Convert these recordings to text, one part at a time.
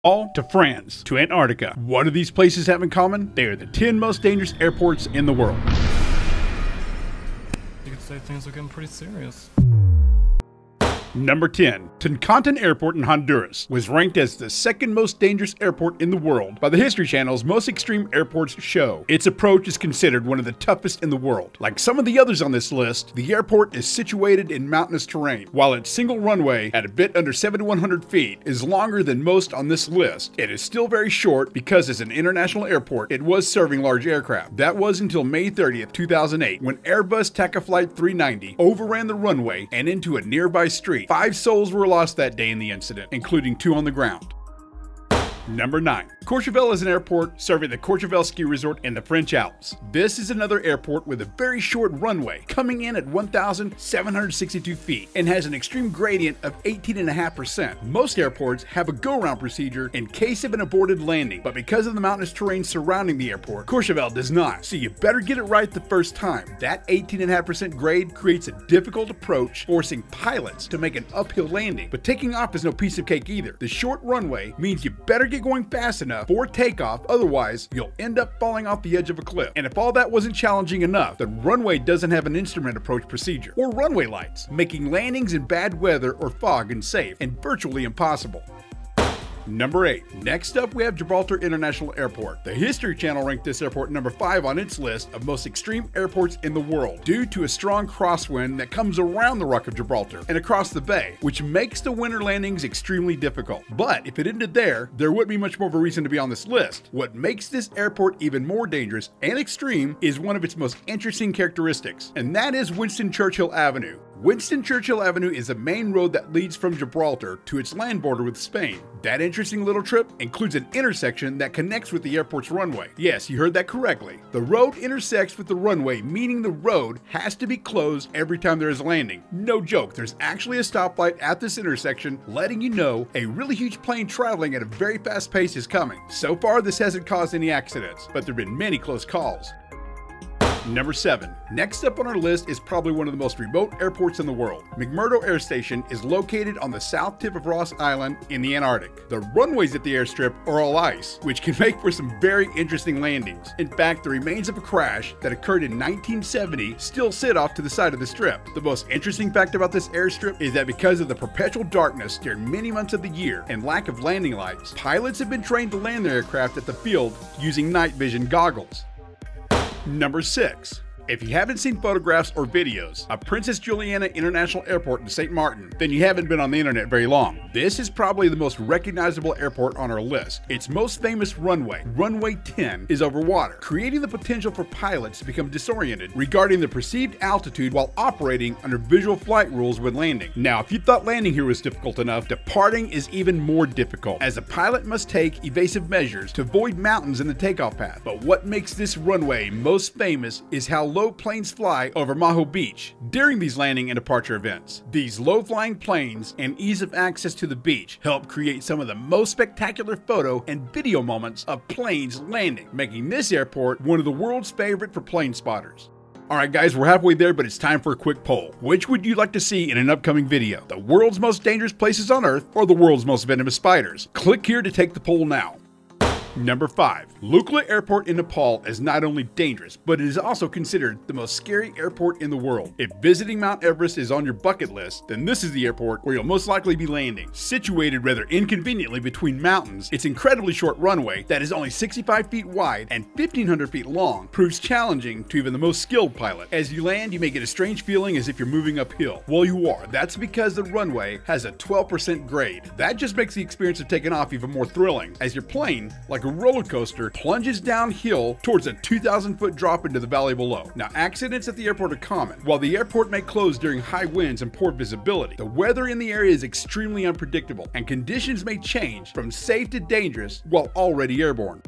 All to France, to Antarctica. What do these places have in common? They are the 10 most dangerous airports in the world. You could say things are getting pretty serious. Number 10. Toncontín Airport in Honduras was ranked as the second most dangerous airport in the world by the History Channel's Most Extreme Airports show. Its approach is considered one of the toughest in the world. Like some of the others on this list, the airport is situated in mountainous terrain. While its single runway, at a bit under 7,100 feet, is longer than most on this list, it is still very short because as an international airport, it was serving large aircraft. That was until May 30th, 2008, when Airbus TACA Flight 390 overran the runway and into a nearby street. 5 souls were lost that day in the incident, including 2 on the ground. Number 9. Courchevel is an airport serving the Courchevel Ski Resort in the French Alps. This is another airport with a very short runway, coming in at 1,762 feet, and has an extreme gradient of 18.5%. Most airports have a go-around procedure in case of an aborted landing, but because of the mountainous terrain surrounding the airport, Courchevel does not, so you better get it right the first time. That 18.5% grade creates a difficult approach, forcing pilots to make an uphill landing, but taking off is no piece of cake either. The short runway means you better get going fast enough for takeoff, otherwise you'll end up falling off the edge of a cliff. And if all that wasn't challenging enough, the runway doesn't have an instrument approach procedure or runway lights, making landings in bad weather or fog unsafe and virtually impossible. Number 8. Next up, we have Gibraltar International Airport. The History Channel ranked this airport number 5 on its list of most extreme airports in the world due to a strong crosswind that comes around the Rock of Gibraltar and across the bay, which makes the winter landings extremely difficult. But if it ended there, there wouldn't be much more of a reason to be on this list. What makes this airport even more dangerous and extreme is one of its most interesting characteristics, and that is Winston Churchill Avenue. Winston Churchill Avenue is a main road that leads from Gibraltar to its land border with Spain. That interesting little trip includes an intersection that connects with the airport's runway. Yes, you heard that correctly. The road intersects with the runway, meaning the road has to be closed every time there is a landing. No joke, there's actually a stoplight at this intersection letting you know a really huge plane traveling at a very fast pace is coming. So far, this hasn't caused any accidents, but there have been many close calls. Number 7. Next up on our list is probably one of the most remote airports in the world. McMurdo Air Station is located on the south tip of Ross Island in the Antarctic. The runways at the airstrip are all ice, which can make for some very interesting landings. In fact, the remains of a crash that occurred in 1970 still sit off to the side of the strip. The most interesting fact about this airstrip is that because of the perpetual darkness during many months of the year and lack of landing lights, pilots have been trained to land their aircraft at the field using night vision goggles. Number 6. If you haven't seen photographs or videos of Princess Juliana International Airport in St. Martin, then you haven't been on the internet very long. This is probably the most recognizable airport on our list. Its most famous runway, Runway 10, is over water, creating the potential for pilots to become disoriented regarding the perceived altitude while operating under visual flight rules when landing. Now, if you thought landing here was difficult enough, departing is even more difficult, as a pilot must take evasive measures to avoid mountains in the takeoff path. But what makes this runway most famous is how low planes fly over Maho Beach during these landing and departure events. These low-flying planes and ease of access to the beach help create some of the most spectacular photo and video moments of planes landing, making this airport one of the world's favorite for plane spotters. Alright guys, we're halfway there, but it's time for a quick poll. Which would you like to see in an upcoming video? The world's most dangerous places on Earth or the world's most venomous spiders? Click here to take the poll now. Number 5. Lukla Airport in Nepal is not only dangerous, but it is also considered the most scary airport in the world. If visiting Mount Everest is on your bucket list, then this is the airport where you'll most likely be landing. Situated rather inconveniently between mountains, its incredibly short runway that is only 65 feet wide and 1,500 feet long proves challenging to even the most skilled pilot. As you land, you may get a strange feeling as if you're moving uphill. Well, you are. That's because the runway has a 12% grade. That just makes the experience of taking off even more thrilling, as your plane, like a roller coaster, plunges downhill towards a 2,000-foot drop into the valley below. Now, accidents at the airport are common. While the airport may close during high winds and poor visibility, the weather in the area is extremely unpredictable, and conditions may change from safe to dangerous while already airborne.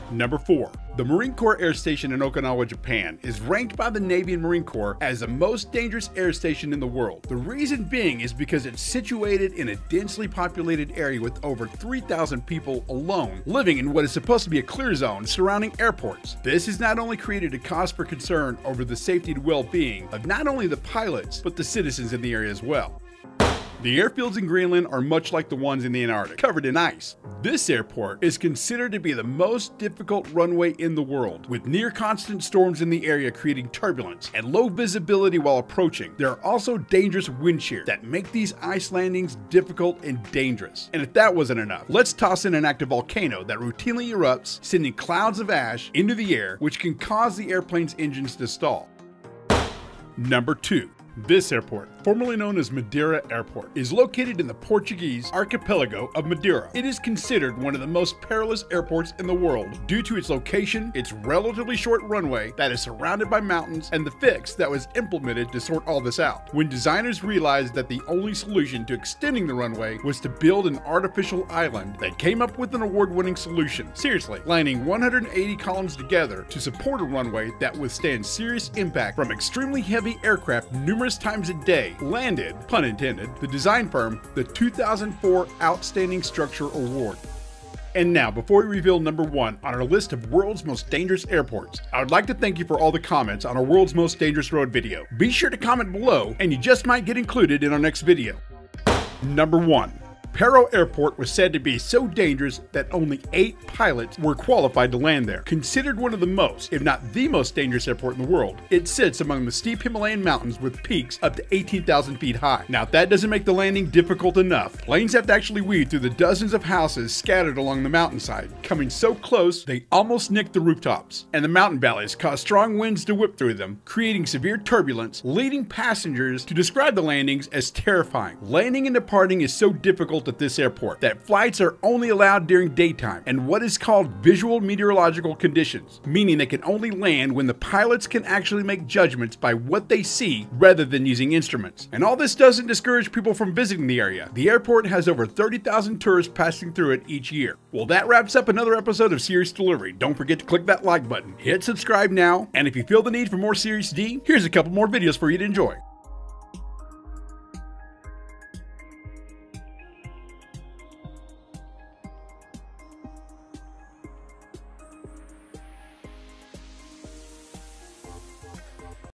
Number 4. The Marine Corps Air Station in Okinawa, Japan is ranked by the Navy and Marine Corps as the most dangerous air station in the world. The reason being is because it's situated in a densely populated area with over 3,000 people alone living in what is supposed to be a clear zone surrounding airports. This has not only created a cause for concern over the safety and well-being of not only the pilots, but the citizens in the area as well. The airfields in Greenland are much like the ones in the Antarctic, covered in ice. This airport is considered to be the most difficult runway in the world, with near constant storms in the area creating turbulence and low visibility while approaching. There are also dangerous wind shear that make these ice landings difficult and dangerous. And if that wasn't enough, let's toss in an active volcano that routinely erupts, sending clouds of ash into the air, which can cause the airplane's engines to stall. Number 2. This airport, formerly known as Madeira Airport, is located in the Portuguese archipelago of Madeira. It is considered one of the most perilous airports in the world due to its location, its relatively short runway that is surrounded by mountains, and the fix that was implemented to sort all this out. When designers realized that the only solution to extending the runway was to build an artificial island, they came up with an award-winning solution. Seriously, lining 180 columns together to support a runway that withstands serious impact from extremely heavy aircraft numerous times a day, landed, pun intended, the design firm the 2004 Outstanding Structure Award. And now, before we reveal number 1 on our list of world's most dangerous airports, I would like to thank you for all the comments on our world's most dangerous road video. Be sure to comment below and you just might get included in our next video. Number 1. Paro Airport was said to be so dangerous that only 8 pilots were qualified to land there. Considered one of the most, if not the most dangerous airport in the world, it sits among the steep Himalayan mountains with peaks up to 18,000 feet high. Now, if that doesn't make the landing difficult enough, planes have to actually weave through the dozens of houses scattered along the mountainside, coming so close they almost nick the rooftops. And the mountain valleys cause strong winds to whip through them, creating severe turbulence, leading passengers to describe the landings as terrifying. Landing and departing is so difficult at this airport that flights are only allowed during daytime and what is called visual meteorological conditions, meaning they can only land when the pilots can actually make judgments by what they see rather than using instruments. And all this doesn't discourage people from visiting the area. The airport has over 30,000 tourists passing through it each year. Well, that wraps up another episode of Serious Delivery. Don't forget to click that like button, hit subscribe now, and if you feel the need for more Serious D, here's a couple more videos for you to enjoy.